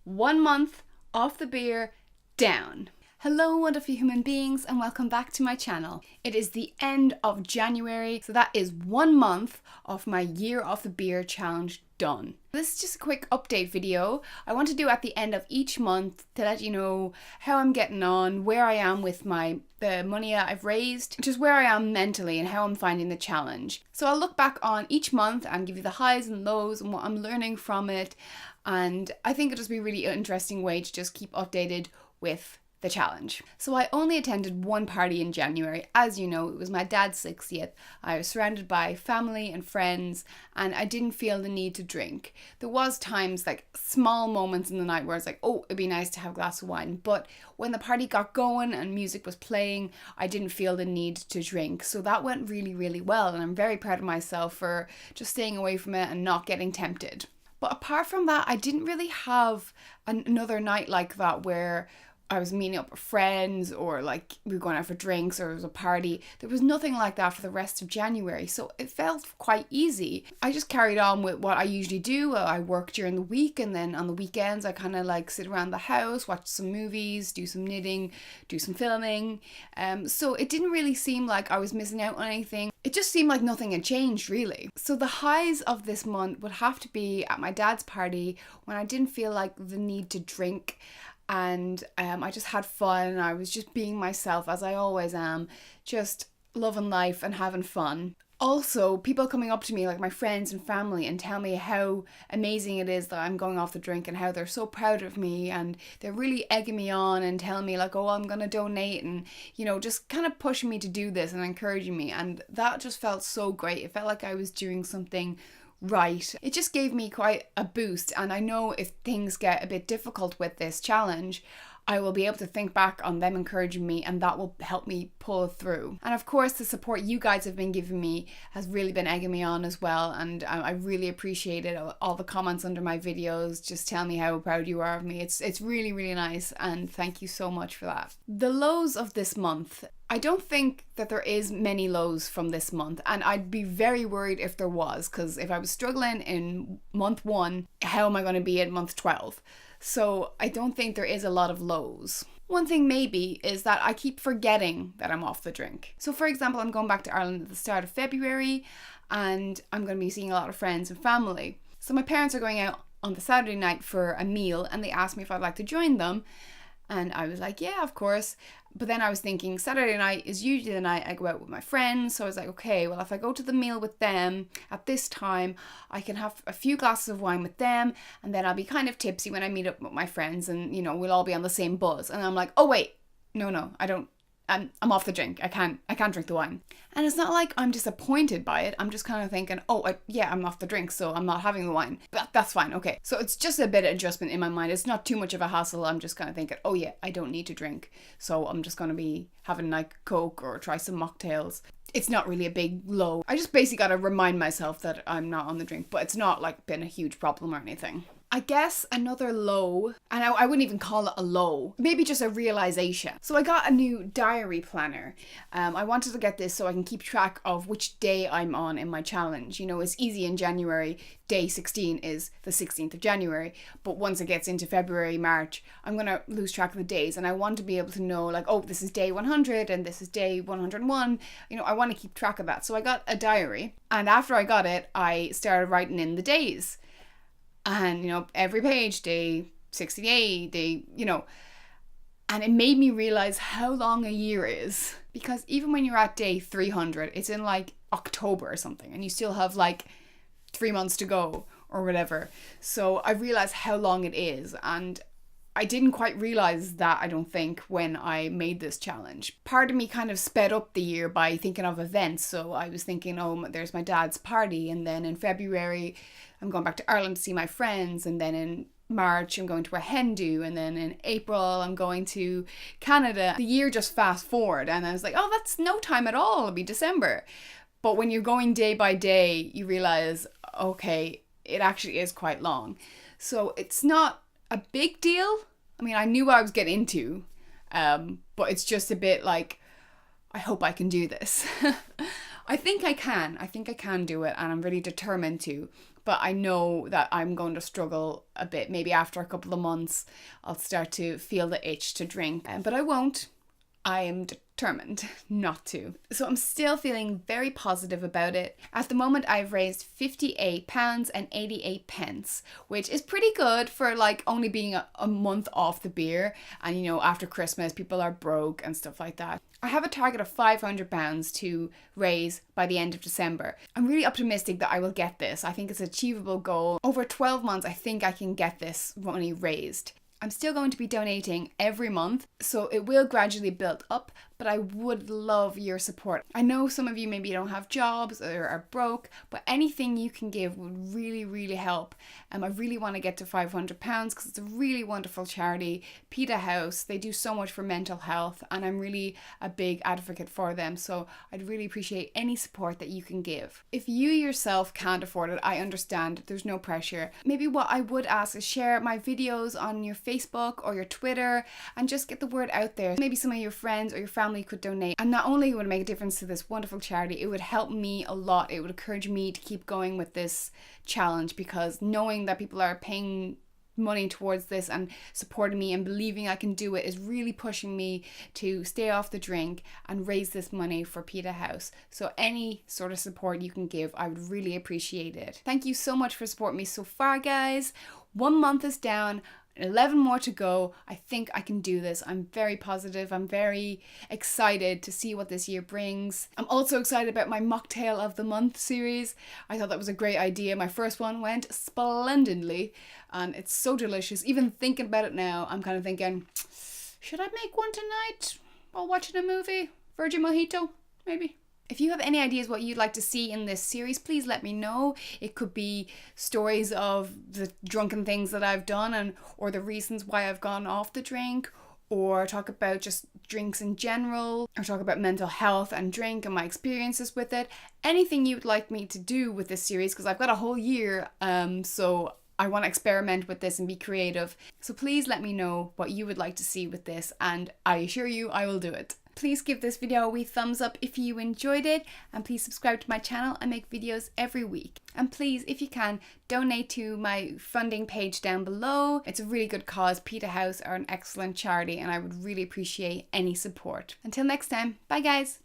1 month off the beer down. Hello wonderful human beings and welcome back to my channel. It is the end of January, so that is 1 month of my year off the beer challenge done. This is just a quick update video I want to do at the end of each month to let you know how I'm getting on, where I am with the money that I've raised, just where I am mentally and how I'm finding the challenge. So I'll look back on each month and give you the highs and lows and what I'm learning from it, and I think it'll just be a really interesting way to just keep updated with the challenge. So I only attended one party in January. As you know, it was my dad's 60th. I was surrounded by family and friends and I didn't feel the need to drink. There was times, like small moments in the night where I was like, oh, it'd be nice to have a glass of wine. But when the party got going and music was playing, I didn't feel the need to drink. So that went really, really well. And I'm very proud of myself for just staying away from it and not getting tempted. But apart from that, I didn't really have another night like that where I was meeting up with friends or like we were going out for drinks or it was a party. There was nothing like that for the rest of January, so it felt quite easy. I just carried on with what I usually do. I work during the week and then on the weekends I kind of like sit around the house, watch some movies, do some knitting, do some filming. So it didn't really seem like I was missing out on anything. It just seemed like nothing had changed really. So the highs of this month would have to be at my dad's party when I didn't feel like the need to drink. And I just had fun. I was just being myself as I always am, just loving life and having fun. Also, people coming up to me, like my friends and family, and tell me how amazing it is that I'm going off the drink and how they're so proud of me and they're really egging me on and telling me like, oh, I'm going to donate and, you know, just kind of pushing me to do this and encouraging me. And that just felt so great. It felt like I was doing something right. It just gave me quite a boost, and I know if things get a bit difficult with this challenge, I will be able to think back on them encouraging me and that will help me pull through. And of course the support you guys have been giving me has really been egging me on as well, and I really appreciate it. All the comments under my videos just tell me how proud you are of me. It's really, really nice, and thank you so much for that. The lows of this month, I don't think that there is many lows from this month, and I'd be very worried if there was, because if I was struggling in month 1, how am I going to be at month 12? So I don't think there is a lot of lows. One thing maybe is that I keep forgetting that I'm off the drink. So for example, I'm going back to Ireland at the start of February and I'm going to be seeing a lot of friends and family. So my parents are going out on the Saturday night for a meal and they asked me if I'd like to join them. And I was like, yeah, of course. But then I was thinking Saturday night is usually the night I go out with my friends. So I was like, okay, well, if I go to the meal with them at this time, I can have a few glasses of wine with them. And then I'll be kind of tipsy when I meet up with my friends and, you know, we'll all be on the same buzz. And I'm like, oh, wait, no, I don't. I'm off the drink. I can't drink the wine. And it's not like I'm disappointed by it. I'm just kind of thinking, oh, yeah, I'm off the drink, so I'm not having the wine. But that's fine. Okay. So it's just a bit of adjustment in my mind. It's not too much of a hassle. I'm just kind of thinking, oh, yeah, I don't need to drink. So I'm just going to be having like Coke or try some mocktails. It's not really a big low. I just basically got to remind myself that I'm not on the drink, but it's not like been a huge problem or anything. I guess another low, and I wouldn't even call it a low, maybe just a realization. So I got a new diary planner. I wanted to get this so I can keep track of which day I'm on in my challenge. You know, it's easy in January. Day 16 is the 16th of January, but once it gets into February, March, I'm going to lose track of the days, and I want to be able to know like, oh, this is day 100 and this is day 101. You know, I want to keep track of that. So I got a diary, and after I got it, I started writing in the days. And, you know, every page, day 68, day, you know, and it made me realize how long a year is. Because even when you're at day 300, it's in like October or something, and you still have like 3 months to go or whatever. So I realized how long it is, and I didn't quite realize that, I don't think, when I made this challenge. Part of me kind of sped up the year by thinking of events. So I was thinking, oh, there's my dad's party, and then in February I'm going back to Ireland to see my friends, and then in March I'm going to a hen do, and then in April I'm going to Canada. The year just fast forward, and I was like, oh, that's no time at all, it'll be December. But when you're going day by day, you realize, okay, it actually is quite long. So it's not a big deal. I mean, I knew what I was getting into, but it's just a bit like, I hope I can do this. I think I can do it, and I'm really determined to. but I know that I'm going to struggle a bit. Maybe after a couple of months, I'll start to feel the itch to drink, but I won't. I am determined not to. So I'm still feeling very positive about it. At the moment, I've raised £58.88, which is pretty good for like only being a month off the beer. And you know, after Christmas, people are broke and stuff like that. I have a target of £500 to raise by the end of December. I'm really optimistic that I will get this. I think it's an achievable goal. Over 12 months, I think I can get this money raised. I'm still going to be donating every month, so it will gradually build up, but I would love your support. I know some of you maybe don't have jobs or are broke, but anything you can give would really, really help. I really want to get to £500 because it's a really wonderful charity. PETA House, they do so much for mental health, and I'm really a big advocate for them, so I'd really appreciate any support that you can give. If you yourself can't afford it, I understand, there's no pressure. Maybe what I would ask is share my videos on your Facebook or your Twitter and just get the word out there. Maybe some of your friends or your family could donate, and not only would it make a difference to this wonderful charity, it would help me a lot. It would encourage me to keep going with this challenge, because knowing that people are paying money towards this and supporting me and believing I can do it is really pushing me to stay off the drink and raise this money for PETA House. So any sort of support you can give, I would really appreciate it. Thank you so much for supporting me so far, guys. 1 month is down, 11 more to go. I think I can do this. I'm very positive. I'm very excited to see what this year brings. I'm also excited about my Mocktail of the Month series. I thought that was a great idea. My first one went splendidly and it's so delicious. Even thinking about it now, I'm kind of thinking, should I make one tonight while watching a movie? Virgin Mojito, maybe? If you have any ideas what you'd like to see in this series, please let me know. It could be stories of the drunken things that I've done or the reasons why I've gone off the drink, or talk about just drinks in general, or talk about mental health and drink and my experiences with it. Anything you'd like me to do with this series, because I've got a whole year, so I want to experiment with this and be creative. So please let me know what you would like to see with this, and I assure you I will do it. Please give this video a wee thumbs up if you enjoyed it, and please subscribe to my channel. I make videos every week. And please, if you can, donate to my funding page down below. It's a really good cause. PETA House are an excellent charity and I would really appreciate any support. Until next time, bye guys!